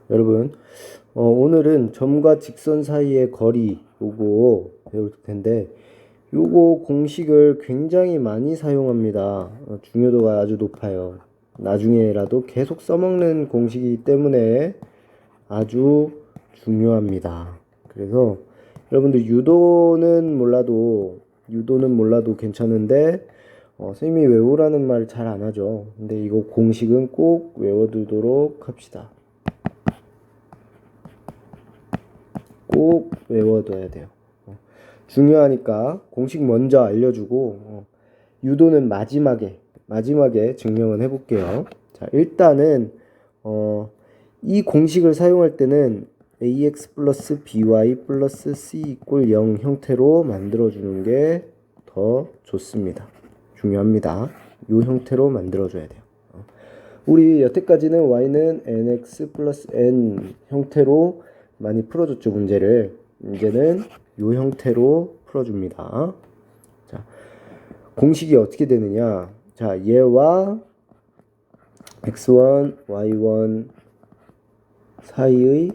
여러분, 오늘은 점과 직선 사이의 거리 요거 배울 텐데, 요거 공식을 굉장히 많이 사용합니다. 중요도가 아주 높아요. 나중에라도 계속 써먹는 공식이기 때문에 아주 중요합니다. 그래서 여러분들 유도는 몰라도 괜찮은데, 선생님이 외우라는 말 잘 안 하죠. 근데 이거 공식은 꼭 외워두도록 합시다. 꼭 외워둬야 돼요. 중요하니까 공식 먼저 알려주고, 유도는 마지막에 증명은 해볼게요. 자, 일단은 이 공식을 사용할 때는 ax 플러스 by 플러스 c 이꼴 0 형태로 만들어주는 게 더 좋습니다. 중요합니다. 이 형태로 만들어줘야 돼요. 우리 여태까지는 y는 nx 플러스 n 형태로 많이 풀어줬죠, 문제를. 이제는 이 형태로 풀어줍니다. 자, 공식이 어떻게 되느냐. 자, 얘와 x1, y1 사이의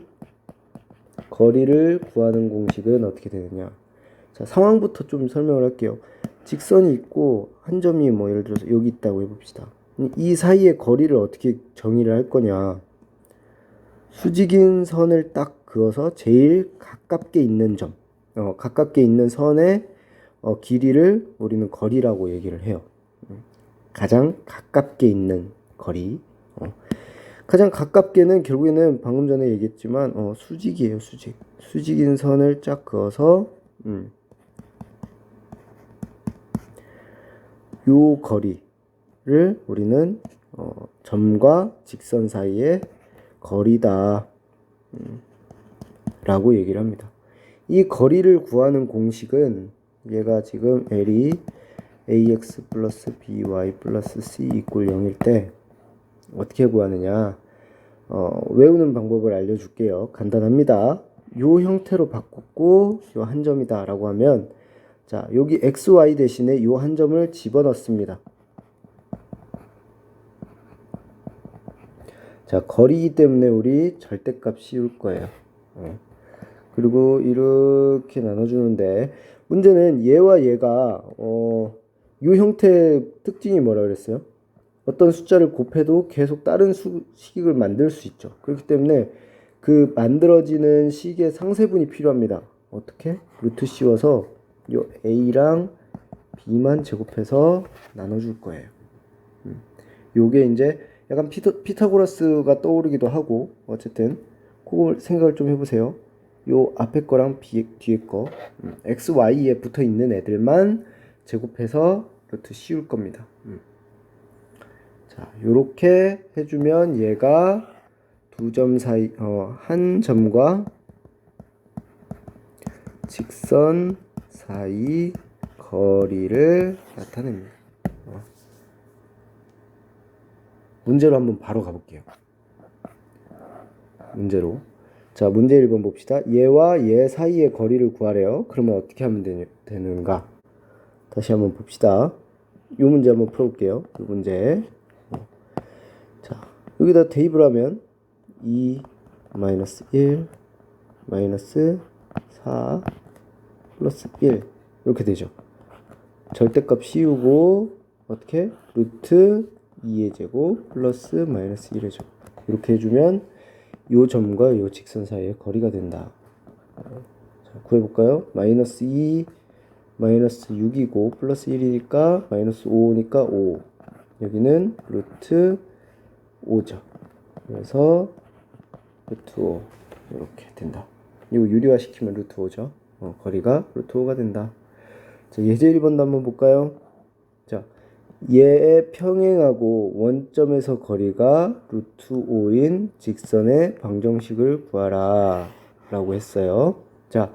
거리를 구하는 공식은 어떻게 되느냐. 자, 상황부터 좀 설명을 할게요. 직선이 있고 한 점이 뭐 예를 들어서 여기 있다고 해봅시다. 이 사이의 거리를 어떻게 정의를 할 거냐. 수직인 선을 딱 그어서 제일 가깝게 있는 점, 가깝게 있는 선의 길이를 우리는 거리라고 얘기를 해요. 가장 가깝게 있는 거리. 가장 가깝게는 결국에는 방금 전에 얘기했지만 수직이에요. 수직인 선을 쫙 그어서 요 거리를 우리는 점과 직선 사이의 거리다 라고 얘기를 합니다. 이 거리를 구하는 공식은 얘가 지금 L이 ax 플러스 by 플러스 c 이꼴 0일 때 어떻게 구하느냐. 외우는 방법을 알려줄게요. 간단합니다. 요 형태로 바꿨고 요 한 점이다 라고 하면, 자, 여기 xy 대신에 요 한 점을 집어넣습니다. 자, 거리이기 때문에 우리 절대값 씌울 거예요. 그리고 이렇게 나눠주는데, 문제는 얘와 얘가 요 형태의 특징이 뭐라 그랬어요? 어떤 숫자를 곱해도 계속 다른 식을 만들 수 있죠. 그렇기 때문에 그 만들어지는 식의 상세분이 필요합니다. 어떻게? 루트 씌워서 요 a랑 b만 제곱해서 나눠줄 거예요. 요게 이제 약간 피타고라스가 떠오르기도 하고, 어쨌든 그걸 생각을 좀 해보세요. 요 앞에 거랑 뒤에 거, x, y에 붙어 있는 애들만 제곱해서 루트 씌울 겁니다. 자, 요렇게 해주면 얘가 두 점 사이, 한 점과 직선 사이 거리를 나타냅니다. 문제로 한번 바로 가볼게요. 문제로. 자, 문제 1번 봅시다. 얘와 얘 사이의 거리를 구하래요. 그러면 어떻게 하면 되는가? 다시 한번 봅시다. 이 문제 한번 풀어볼게요. 이 문제. 자, 여기다 대입을 하면 2 마이너스 1 마이너스 4 플러스 1 이렇게 되죠. 절대값 씌우고 어떻게? 루트 2의 제곱 플러스 마이너스 1의 제곱 이렇게 해주면 요 점과 요 직선 사이의 거리가 된다. 자, 구해볼까요? 마이너스 2 마이너스 6이고 플러스 1이니까 마이너스 5니까 5. 여기는 루트 5죠. 그래서 루트 5 이렇게 된다. 이거 유리화 시키면 루트 5죠. 거리가 루트 5가 된다. 자, 예제 1번도 한번 볼까요? 자, 얘의 평행하고 원점에서 거리가 루트 5인 직선의 방정식을 구하라 라고 했어요. 자,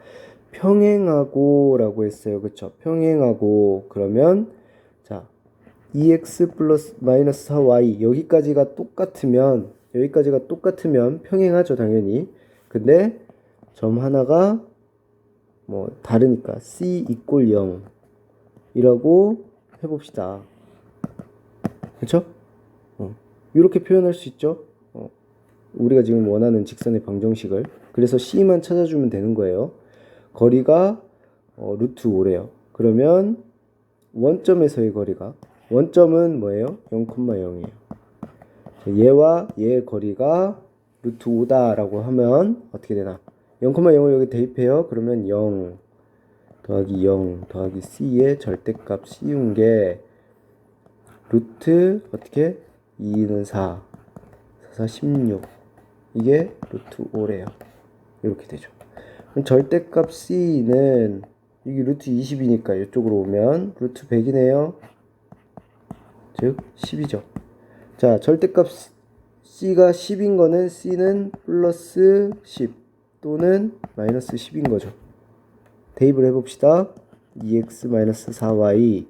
평행하고 라고 했어요. 그쵸? 평행하고 그러면 자, 2x 플러스 마이너스 4y 여기까지가 똑같으면 평행하죠, 당연히. 근데 점 하나가 뭐 다르니까 c 이꼴 0 이라고 해봅시다. 그쵸? 이렇게 표현할 수 있죠. 우리가 지금 원하는 직선의 방정식을. 그래서 C만 찾아주면 되는 거예요. 거리가 루트 5래요. 그러면 원점에서의 거리가, 원점은 뭐예요? 0,0이에요. 얘와 얘의 거리가 루트 5다라고 하면 어떻게 되나? 0,0을 여기 대입해요. 그러면 0 더하기 0 더하기 C의 절대값 C운 게 루트 어떻게? 2는 4, 4, 16. 이게 루트 5래요. 이렇게 되죠. 그럼 절대값 C는 이게 루트 20이니까 이쪽으로 오면 루트 100이네요. 즉 10이죠. 자, 절대값 C가 10인 거는 C는 플러스 10 또는 마이너스 10인 거죠. 대입을 해봅시다. 2x-4y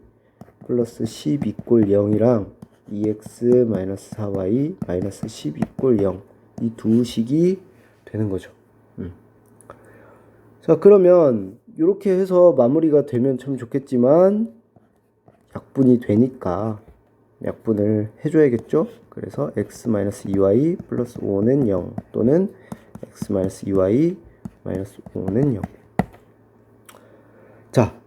플러스 10 이꼴 0이랑 2x-4y 마이너스 10 이꼴 0, 이 두 식이 되는 거죠. 자, 그러면 이렇게 해서 마무리가 되면 참 좋겠지만 약분이 되니까 약분을 해줘야겠죠. 그래서 x-2y 플러스 5는 0 또는 x-2y 마이너스 5는 0. 자,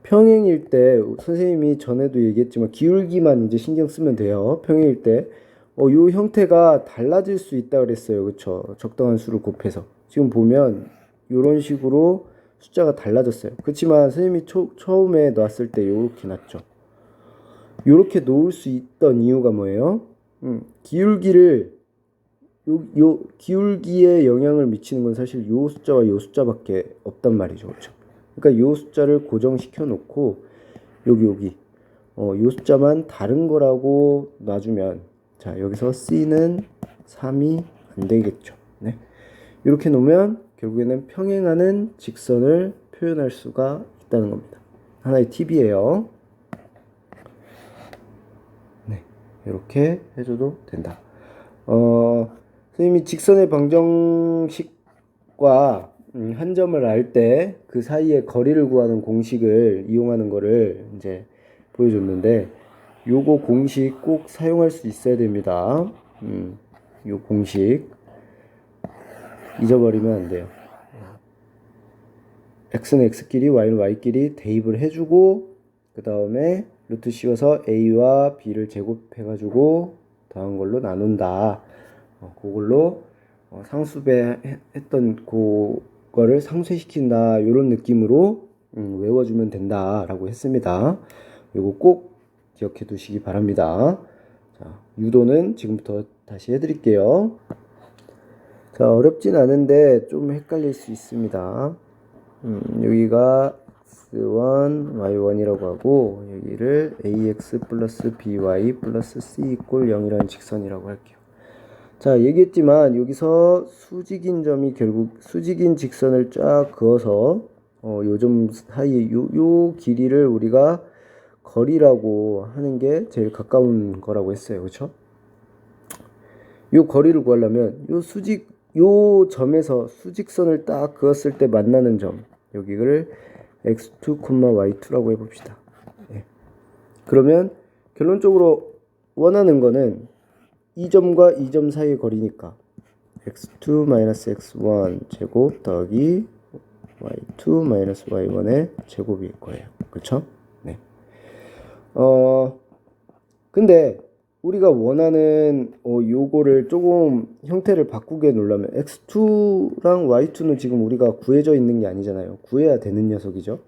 평행일 때 선생님이 전에도 얘기했지만 기울기만 이제 신경 쓰면 돼요. 평행일 때 요 형태가 달라질 수 있다 그랬어요. 그쵸? 적당한 수를 곱해서. 지금 보면 이런 식으로 숫자가 달라졌어요. 그렇지만 선생님이 처음에 놨을 때 요렇게 놨죠. 요렇게 놓을 수 있던 이유가 뭐예요? 기울기를 요 기울기에 영향을 미치는 건 사실 요 숫자와 요 숫자밖에 없단 말이죠. 그렇죠? 그러니까 요 숫자를 고정시켜 놓고 여기 요 숫자만 다른 거라고 놔주면, 자, 여기서 C는 3이 안 되겠죠. 네. 이렇게 놓으면 결국에는 평행하는 직선을 표현할 수가 있다는 겁니다. 하나의 팁이에요. 네. 이렇게 해줘도 된다. 선생님이 직선의 방정식과 한 점을 알 때 그 사이의 거리를 구하는 공식을 이용하는 거를 이제 보여줬는데, 요거 공식 꼭 사용할 수 있어야 됩니다. 요 공식 잊어버리면 안 돼요. x는 x끼리 y는 y끼리 대입을 해주고 그 다음에 루트 씌워서 a와 b를 제곱해가지고 더한 걸로 나눈다. 그걸로 상수배 했던 그거를 상쇄시킨다, 이런 느낌으로 외워주면 된다라고 했습니다. 이거 꼭 기억해 두시기 바랍니다. 자, 유도는 지금부터 다시 해드릴게요. 자, 어렵진 않은데 좀 헷갈릴 수 있습니다. 여기가 x1, y1이라고 하고 여기를 ax 플러스 by 플러스 c 이꼴 0이라는 직선이라고 할게요. 자, 얘기했지만 여기서 수직인 점이 결국 수직인 직선을 쫙 그어서 요 점 사이에 요 길이를 우리가 거리라고 하는 게 제일 가까운 거라고 했어요. 그렇죠? 요 거리를 구하려면 요 점에서 수직선을 딱 그었을 때 만나는 점, 여기를 x2, y2라고 해봅시다. 네. 그러면 결론적으로 원하는 거는 이 점과 이 점 사이의 거리니까 x2-x1 제곱 더하기 y2-y1의 제곱일 거예요. 그렇죠? 네. 근데 우리가 원하는 요거를 조금 형태를 바꾸게 놓으려면 x2랑 y2는 지금 우리가 구해져 있는 게 아니잖아요. 구해야 되는 녀석이죠.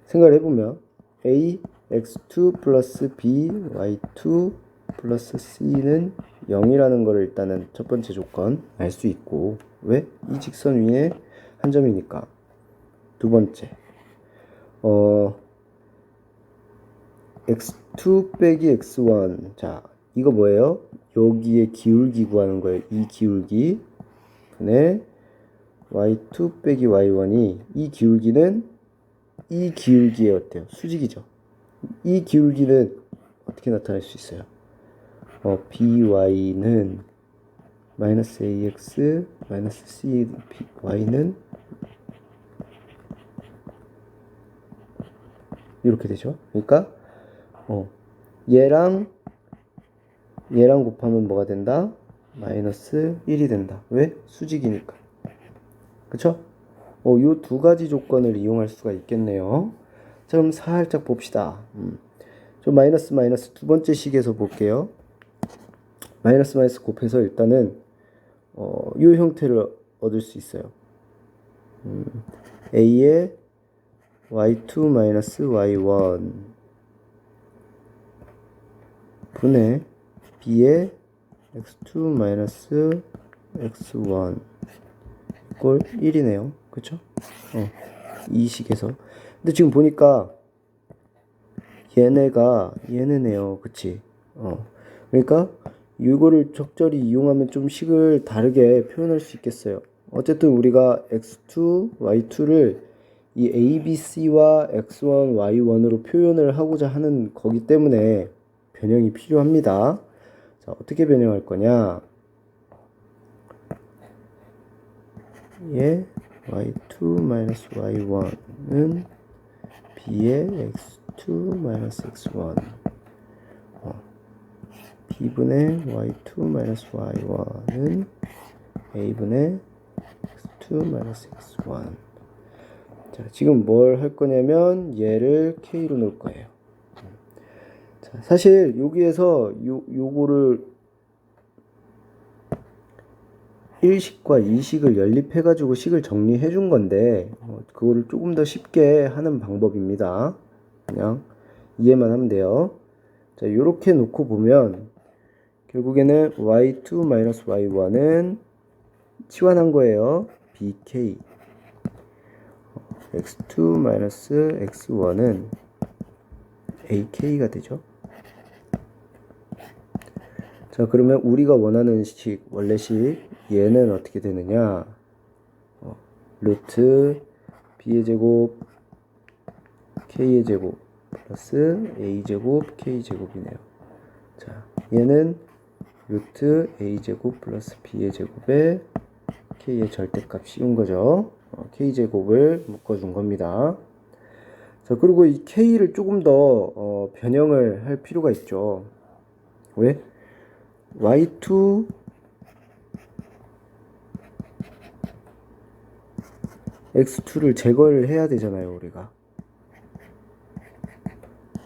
생각을 해보면 a x2 플러스 b y2 플러스 c는 0이라는 거를 일단은 첫 번째 조건 알 수 있고, 왜? 이 직선 위에 한 점이니까. 두 번째 x2 빼기 x1, 자, 이거 뭐예요? 여기에 기울기 구하는 거예요. 이 기울기 분의 y2 빼기 y1이, 이 기울기는 이 기울기에 어때요? 수직이죠. 이 기울기는 어떻게 나타낼 수 있어요? by는 마이너스 ax 마이너스 c y는 이렇게 되죠. 그러니까 얘랑 곱하면 뭐가 된다? 마이너스 1이 된다. 왜? 수직이니까. 그쵸? 요 두 가지 조건을 이용할 수가 있겠네요. 자, 그럼 살짝 봅시다. 좀 마이너스 두 번째 식에서 볼게요. 마이너스 곱해서 일단은 요 형태를 얻을 수 있어요. a의 y2 마이너스 y1 분의 b의 x2 마이너스 x1 이꼴 1이네요. 그쵸? 이 식에서. 근데 지금 보니까 얘네네요. 그치? 그러니까 이거를 적절히 이용하면 좀 식을 다르게 표현할 수 있겠어요. 어쨌든 우리가 x2, y2를 이 abc와 x1, y1으로 표현을 하고자 하는 거기 때문에 변형이 필요합니다. 자, 어떻게 변형할 거냐? 예, y2-y1은 b의 x2-x1 b분의 y2-y1은 a분의 x2-x1. 자, 지금 뭘 할 거냐면 얘를 k로 놓을 거예요. 자, 사실 여기에서 요거를 1식과 2식을 연립해 가지고 식을 정리해 준 건데 그거를 조금 더 쉽게 하는 방법입니다. 그냥 이해만 하면 돼요. 자, 요렇게 놓고 보면 결국에는 y2-y1은 치환한 거예요. bk x2-x1은 ak가 되죠. 자, 그러면 우리가 원하는 식, 원래식 얘는 어떻게 되느냐? 루트 b의 제곱 k의 제곱 플러스 a 제곱 k 제곱이네요. 자, 얘는 루트 a 제곱 플러스 b의 제곱에 k의 절대값 씌운 거죠. k 제곱을 묶어준 겁니다. 자, 그리고 이 k를 조금 더 변형을 할 필요가 있죠. 왜? y2 x2를 제거를 해야 되잖아요, 우리가.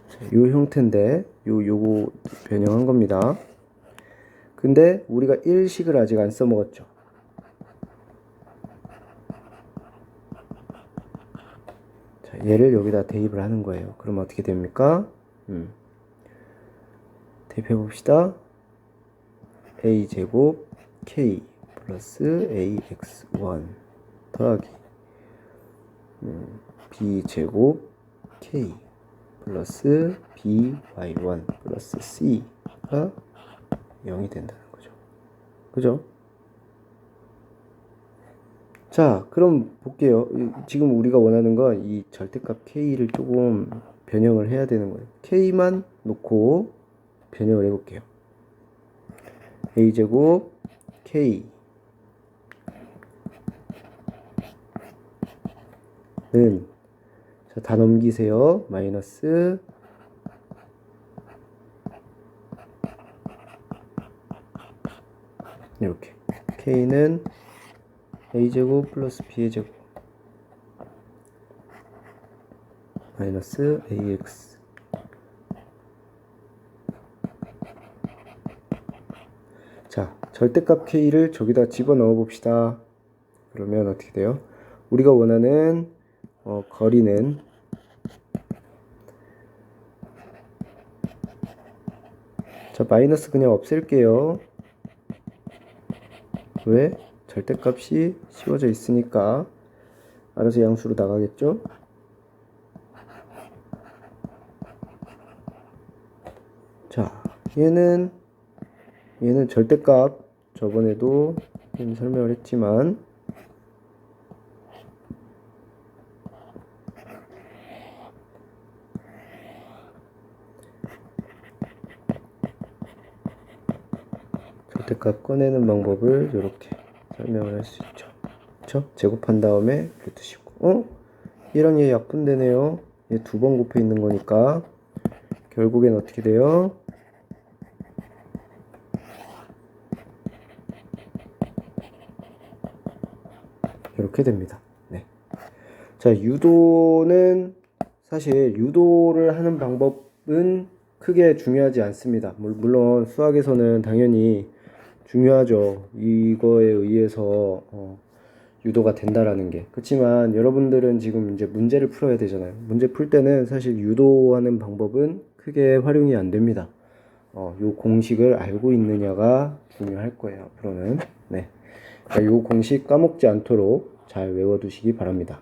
자, 요 형태인데 요거 변형한 겁니다. 근데 우리가 1식을 아직 안 써먹었죠. 자, 얘를 여기다 대입을 하는 거예요. 그럼 어떻게 됩니까? 대입해 봅시다. a 제곱 k 플러스 ax1 더하기 b 제곱 k 플러스 by1 플러스 c가 0이 된다는 거죠. 그죠? 자, 그럼 볼게요. 지금 우리가 원하는 건 이 절대값 k를 조금 변형을 해야 되는 거예요. k만 놓고 변형을 해볼게요. a제곱 k 는 자, 다 넘기세요. 마이너스 이렇게 k는 a제곱 플러스 b의 제곱 마이너스 ax 자, 절대값 k를 저기다 집어넣어 봅시다. 그러면 어떻게 돼요? 우리가 원하는 거리는 자, 마이너스 그냥 없앨게요. 왜? 절대값이 씌워져 있으니까 알아서 양수로 나가겠죠? 자, 얘는 절대값 저번에도 설명을 했지만 절대값 꺼내는 방법을 이렇게 설명을 할 수 있죠. 그쵸? 제곱한 다음에 루트 씌우고 얘랑 얘 약분되네요. 얘 두 번 곱해 있는 거니까 결국엔 어떻게 돼요? 이렇게 됩니다. 네. 자, 유도는 사실 유도를 하는 방법은 크게 중요하지 않습니다. 물론 수학에서는 당연히 중요하죠. 이거에 의해서 유도가 된다라는 게. 그렇지만 여러분들은 지금 이제 문제를 풀어야 되잖아요. 문제 풀 때는 사실 유도하는 방법은 크게 활용이 안 됩니다. 요 공식을 알고 있느냐가 중요할 거예요. 앞으로는. 네. 요 공식 까먹지 않도록 잘 외워두시기 바랍니다.